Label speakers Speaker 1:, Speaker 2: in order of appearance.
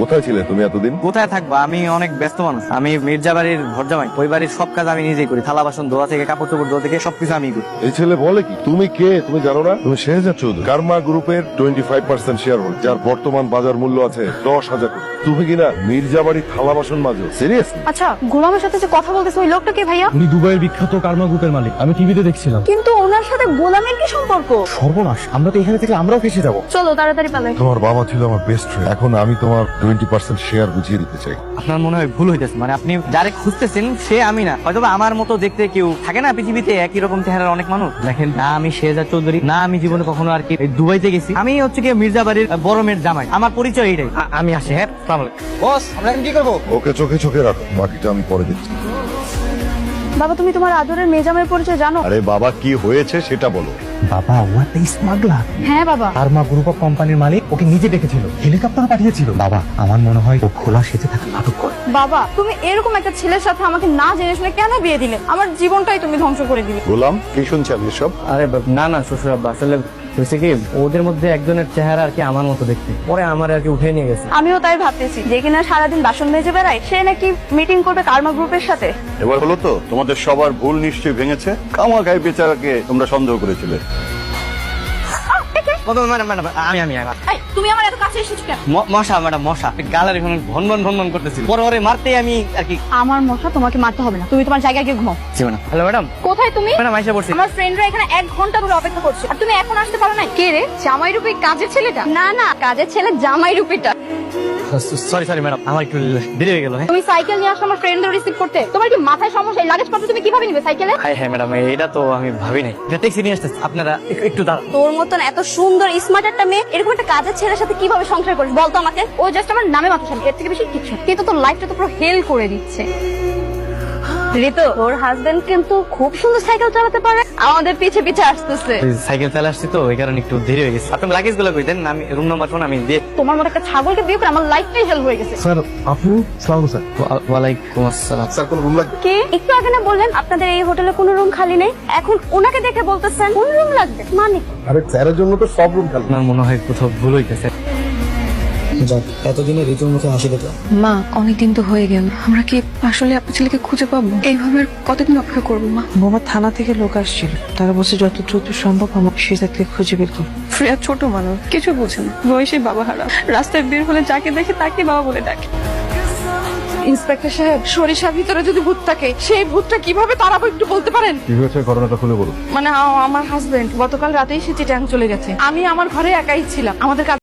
Speaker 1: কোথায় ছিলে তুমি এতদিন?
Speaker 2: কোথায় থাকবা, আমি অনেক ব্যস্ত মানুষ। আমি মির্জা বাড়ির ঘর জামাই, ওই বাড়ির সব কাজ আমি নিজেই করি। থালা বাসন ধোয়া থেকে কাপড় চোপড় ধোয়া থেকে সবকিছু আমি করি।
Speaker 1: এই ছেলে বলে কি? তুমি কে তুমি জানো না? তুমি শেহজাদ চৌধুরী, কারমা গ্রুপের 25% শেয়ার হোল্ডার, যার বর্তমান বাজার মূল্য আছে 10,000 কোটি। তুমি কিনা মির্জা বাড়ির থালা বাসন মাজো? সিরিয়াসলি?
Speaker 3: আচ্ছা, গোলামের সাথে যে কথা বলতেছে ওই লোকটা কে ভাইয়া?
Speaker 4: উনি দুবাইয়ের বিখ্যাত কারমা গ্রুপের মালিক। আমি টিভিতে দেখছিলাম।
Speaker 3: কিন্তু ওনার সাথে গোলামের কি সম্পর্ক?
Speaker 4: সর্বনাশ, আমরা তো এখানে থেকে আমরাও ফেসে যাবো।
Speaker 3: চলো তাড়াতাড়ি পালাই।
Speaker 1: তোমার বাবা ছিল আমার বেস্ট ফ্রেন্ড, এখন আমি তোমার 20% শেয়ার বুঝিয়ে দিতে চাই।
Speaker 2: আপনার মনে হয় ভুল হইতেছে, মানে আপনি যারে খুঁজতেছেন সে আমি না। হয়তো আমার মতো দেখতে কেউ থাকে না পৃথিবীতে, একই রকম চেহারার অনেক মানুষ। দেখেন, না আমি শেহজাদ চৌধুরী, না আমি জীবনে কখনো আর কি দুবাইতে গেছি। আমি হচ্ছে কি মির্জা বাড়ির বড় মেয়ের জামাই। আমার পরিচয় এইটাই। আমি আসি। হ্যাঁ, আসসালামু আলাইকুম। বস, আমরা এখন কি করবো?
Speaker 1: ওকে চোখে চোখে রাখো, বাকিটা আমি পরে দেখছি।
Speaker 3: বাবা, তুমি তোমার আদরের মেজামের পরিচয় জানো?
Speaker 1: আরে বাবা, কি হয়েছে সেটা বলো।
Speaker 4: বাবা, ও একটা স্মাগলার।
Speaker 3: হ্যাঁ বাবা।
Speaker 4: কারমা গ্রুপ অফ কোম্পানির মালিক ওকে নিজে ডেকেছিল, হেলিকপ্টার পাঠিয়েছিল। বাবা, আমার মনে হয় ও খোলা সেজে থাকা নাটক করে।
Speaker 3: বাবা, তুমি এরকম একটা ছেলের সাথে আমাকে না জেনে শুনে কেন বিয়ে দিলে? আমার জীবনটাই তুমি ধ্বংস করে দিলে।
Speaker 1: গোলাম, কি শুনছেন এসব?
Speaker 2: আরে না না শ্বশুর আব্বা, আসলে হয়েছে কি, ওদের মধ্যে একজনের চেহারা আর কি আমার মতো দেখতে, পরে আমার আর কি উঠে নিয়ে গেছে।
Speaker 3: আমিও তাই ভাবতেছি, যে কিনা সারাদিন বাসন মেজে বেড়ায়, সে নাকি মিটিং করবে কারমা গ্রুপের সাথে।
Speaker 5: এবার হলো তো, তোমাদের সবার ভুল নিশ্চয়ই ভেঙেছে। কামা গায়ে বেচারাকে তোমরা সন্দেহ করেছিলে।
Speaker 2: ম্যাডাম, আমি
Speaker 3: এই, তুমি আমার এত কাছে এসেছো কেন?
Speaker 2: মশা ম্যাডাম, মশা গালের এখানে ভনভন ভনভন করতেছি। পরে ওরে মারতেই আমি আর কি।
Speaker 3: আমার মশা তোমাকে মারতে হবে না, তুমি তোমার জায়গায় গিয়ে ঘুমাও।
Speaker 2: Hello madam.
Speaker 3: কোথায় তুমি?
Speaker 2: ম্যাডাম আইসা পড়ছি।
Speaker 3: আমার ফ্রেন্ডরা এখানে 1 ঘন্টা ধরে অপেক্ষা করছে, আর তুমি এখন আসতে পারো না? কে রে? জামাই রূপী কাজের ছেলেটা? না না, কাজের ছেলে জামাই রূপীটা।
Speaker 2: সরি ম্যাডাম, আমার একটু দেরি হয়ে গেল। হ্যাঁ
Speaker 3: তুমি সাইকেল নিয়ে আসো আমার ফ্রেন্ডদের রিসিভ করতে। তোমার কি মাথায় সমস্যা? এই লাগেজ পত্র তুমি কিভাবে নিবে সাইকেলে?
Speaker 2: হ্যাঁ ম্যাডাম, এটা তো আমি ভাবি নাই। ট্যাক্সি নিয়ে আসতেছি, আপনারা একটু দাঁড়ান।
Speaker 3: তোর মতন এত সুন্দর স্মার্ট একটা মেয়ে এরকম একটা কাজের ছেলের সাথে কিভাবে সংসার করিস বলতো আমাকে? ও জাস্ট আমার নামে মাথা সামনে, এর থেকে বেশি কিছু না। কিন্তু তোর লাইফটা তো পুরো হেল করে দিচ্ছে। ঋতু, ওর হাজবেন্ড কিন্তু খুব সুন্দর সাইকেল চালাতে পারে, আমাদের পিছে পিছে আসতেছে।
Speaker 2: সাইকেল চালা আসছি তো, ওই কারণে একটু দেরি হয়ে গেছে। আপনার লাগেজ গুলো কই দেন, আমি রুম নাম্বার ফোন আমি দিয়ে।
Speaker 3: তোমার মতো একটা ছাগলকে বিয়ে করে আমার লাইফটাই হেল হয়ে গেছে।
Speaker 4: স্যার, আপনি? সালাম স্যার।
Speaker 2: ওয়ালাইকুম আসসালাম।
Speaker 1: স্যার, কোন রুম লাগবে?
Speaker 3: কে? একটু আগে না বললেন আপনাদের এই হোটেলে কোনো রুম খালি নেই, এখন ওনাকে দেখে বলতেছেন কোন রুম লাগবে? মানে কি?
Speaker 1: আরে স্যারের জন্য তো সব রুম খালি।
Speaker 2: আপনার মনে হয় কোথাও ভুল হইতেছে।
Speaker 4: এতদিনে ঋতুর মুখে হাসি দেখলাম।
Speaker 6: মা, অনেকদিন তো হয়ে গেল, আমরা কি আসলে আপনার ছেলেকে খুঁজে পাবো? এইভাবে আর কতদিন অপেক্ষা করবো মা?
Speaker 7: বাবা, থানা থেকে লোক আসছিল, তারা বলছে যত দ্রুত সম্ভব আমার শেজাদকে খুঁজে বের করো।
Speaker 6: ফ্রেয়া ছোট মানুষ, কিছু বোঝে না, বয়সে বাবা হারা। রাস্তায় বের হলে যাকে দেখে তাকে বাবা বলে ডাকে।
Speaker 7: ইন্সপেক্টর সাহেব, সরিষার ভিতরে যদি ভূত থাকে, সেই ভূতটা কিভাবে তাড়াবো একটু বলতে পারেন?
Speaker 1: কি হয়েছে, ঘটনাটা খুলে বলুন।
Speaker 7: মানে আমার হাজবেন্ড গতকাল রাতেই সে চিটাং চলে গেছে। আমি আমার ঘরে একাই ছিলাম, আমাদের